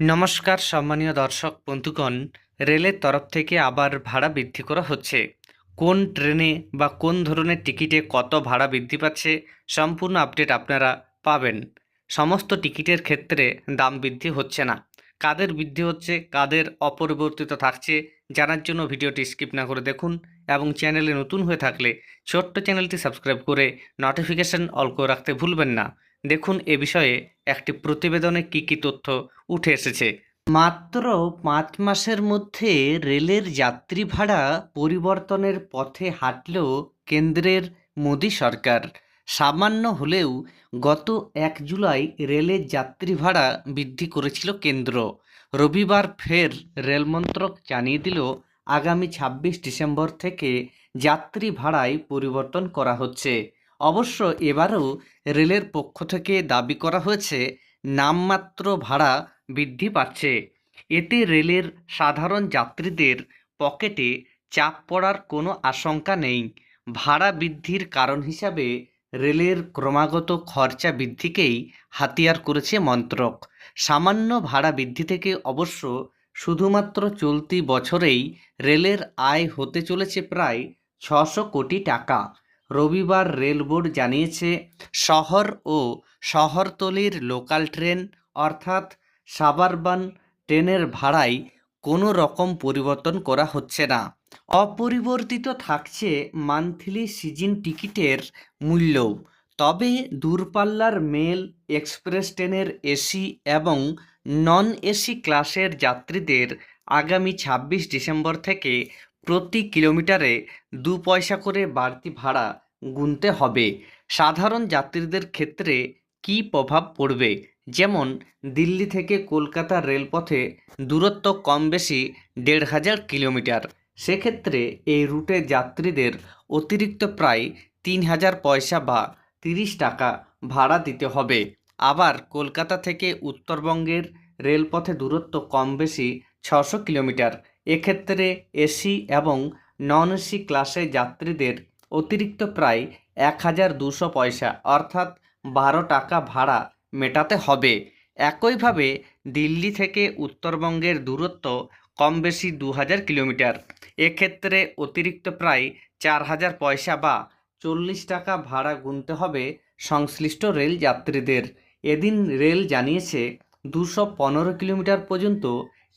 নমস্কার সম্মানীয় দর্শক বন্ধুগণ, রেলের তরফ থেকে আবার ভাড়া বৃদ্ধি করা হচ্ছে। কোন ট্রেনে বা কোন ধরনের টিকিটে কত ভাড়া বৃদ্ধি পাচ্ছে সম্পূর্ণ আপডেট আপনারা পাবেন। সমস্ত টিকিটের ক্ষেত্রে দাম বৃদ্ধি হচ্ছে না। কাদের বৃদ্ধি হচ্ছে, কাদের অপরিবর্তিত থাকছে জানার জন্য ভিডিওটি স্কিপ না করে দেখুন এবং চ্যানেলে নতুন হয়ে থাকলে ছোট্ট চ্যানেলটি সাবস্ক্রাইব করে নোটিফিকেশন অল করে রাখতে ভুলবেন না। দেখুন এ বিষয়ে একটি প্রতিবেদনে কী তথ্য উঠে এসেছে। মাত্র ৫ মাসের মধ্যে রেলের যাত্রী ভাড়া পরিবর্তনের পথে হাঁটল কেন্দ্রের মোদী সরকার। সামান্য হলেও গত ১ জুলাই রেলের যাত্রী ভাড়া বৃদ্ধি করেছিল কেন্দ্র। রবিবার ফের রেলমন্ত্রক জানিয়ে দিল, আগামী ২৬ ডিসেম্বর থেকে যাত্রী ভাড়ায় পরিবর্তন করা হচ্ছে। অবশ্য এবারও রেলের পক্ষ থেকে দাবি করা হয়েছে নামমাত্র ভাড়া বৃদ্ধি পাচ্ছে। এতে রেলের সাধারণ যাত্রীদের পকেটে চাপ পড়ার কোনো আশঙ্কা নেই। ভাড়া বৃদ্ধির কারণ হিসাবে রেলের ক্রমাগত খরচা বৃদ্ধিকেই হাতিয়ার করেছে মন্ত্রক। সামান্য ভাড়া বৃদ্ধি থেকে অবশ্য শুধুমাত্র চলতি বছরেই রেলের আয় হতে চলেছে প্রায় ৬০০ কোটি টাকা। রবিবার রেল বোর্ড জানিয়েছে, শহর ও শহরতলির লোকাল ট্রেন অর্থাৎ সাবারবান ট্রেনের ভাড়ায় কোনো রকম পরিবর্তন করা হচ্ছে না। অপরিবর্তিত থাকছে মান্থলি সিজন টিকিটের মূল্য। তবে দূরপাল্লার মেল এক্সপ্রেস ট্রেনের এসি এবং নন এসি ক্লাসের যাত্রীদের আগামী ২৬ ডিসেম্বর থেকে প্রতি কিলোমিটারে ২ পয়সা করে বাড়তি ভাড়া গুনতে হবে। সাধারণ যাত্রীদের ক্ষেত্রে কী প্রভাব পড়বে? যেমন দিল্লি থেকে কলকাতা রেলপথে দূরত্ব কম বেশি ১,৫০০ কিলোমিটার। সেক্ষেত্রে এই রুটে যাত্রীদের অতিরিক্ত প্রায় ৩,০০০ পয়সা বা ৩০ টাকা ভাড়া দিতে হবে। আবার কলকাতা থেকে উত্তরবঙ্গের রেলপথে দূরত্ব কম বেশি ৬০০ কিলোমিটার। এক্ষেত্রে এসি এবং নন এসি ক্লাসে যাত্রীদের অতিরিক্ত প্রায় ১,২০০ পয়সা অর্থাৎ ১২ টাকা ভাড়া মেটাতে হবে। একইভাবে দিল্লি থেকে উত্তরবঙ্গের দূরত্ব কম বেশি ২,০০০ কিলোমিটার। এক্ষেত্রে অতিরিক্ত প্রায় ৪,০০০ পয়সা বা ৪০ টাকা ভাড়া গুনতে হবে সংশ্লিষ্ট রেল যাত্রীদের। এদিন রেল জানিয়েছে, ২১৫ কিলোমিটার পর্যন্ত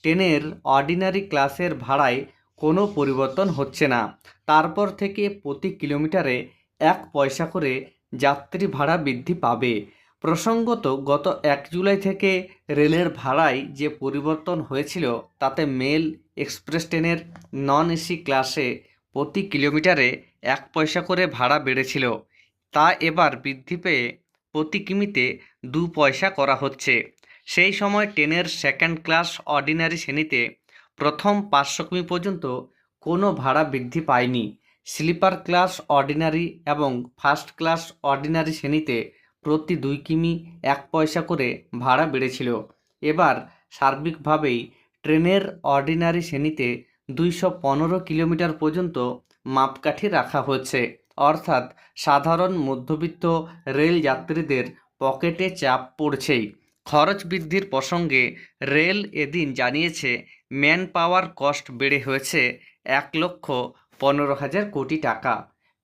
ট্রেনের অর্ডিনারি ক্লাসের ভাড়ায় কোনো পরিবর্তন হচ্ছে না। তারপর থেকে প্রতি কিলোমিটারে ১ পয়সা করে যাত্রী ভাড়া বৃদ্ধি পাবে। প্রসঙ্গত, গত ১ জুলাই থেকে রেলের ভাড়ায় যে পরিবর্তন হয়েছিল তাতে মেল এক্সপ্রেস ট্রেনের নন এসি ক্লাসে প্রতি কিলোমিটারে ১ পয়সা করে ভাড়া বেড়েছিল, তা এবার বৃদ্ধি পেয়ে প্রতি কিমিতে ২ পয়সা করা হচ্ছে। সেই সময় ট্রেনের সেকেন্ড ক্লাস অর্ডিনারি শ্রেণীতে প্রথম ৫০০ কিমি পর্যন্ত কোনো ভাড়া বৃদ্ধি পায়নি। স্লিপার ক্লাস অর্ডিনারি এবং ফার্স্ট ক্লাস অর্ডিনারি শ্রেণীতে প্রতি ২ কিমি ১ পয়সা করে ভাড়া বেড়েছিল। এবার সার্বিকভাবেই ট্রেনের অর্ডিনারি শ্রেণীতে ২১৫ কিলোমিটার পর্যন্ত মাপকাঠি রাখা হয়েছে। অর্থাৎ সাধারণ মধ্যবিত্ত রেল যাত্রীদের পকেটে চাপ পড়ছেই। খরচ বৃদ্ধির প্রসঙ্গে রেল এদিন জানিয়েছে, ম্যান পাওয়ার কস্ট বেড়ে হয়েছে ১,১৫,০০০ কোটি টাকা।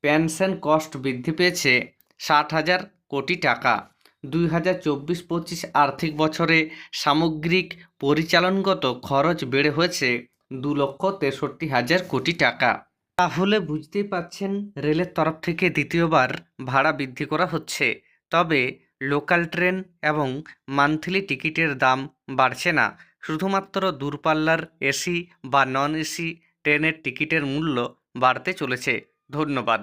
পেনশন কস্ট বৃদ্ধি পেয়েছে ৬০,০০০ কোটি টাকা। ২০২৪-২৫ আর্থিক বছরে সামগ্রিক পরিচালনগত খরচ বেড়ে হয়েছে ২,৬৩,০০০ কোটি টাকা। তাহলে বুঝতেই পারছেন, রেলের তরফ থেকে দ্বিতীয়বার ভাড়া বৃদ্ধি করা হচ্ছে। তবে লোকাল ট্রেন এবং মান্থলি টিকিটের দাম বাড়ছে না। শুধুমাত্র দূরপাল্লার এসি বা নন এসি ট্রেনের টিকিটের মূল্য বাড়তে চলেছে। ধন্যবাদ।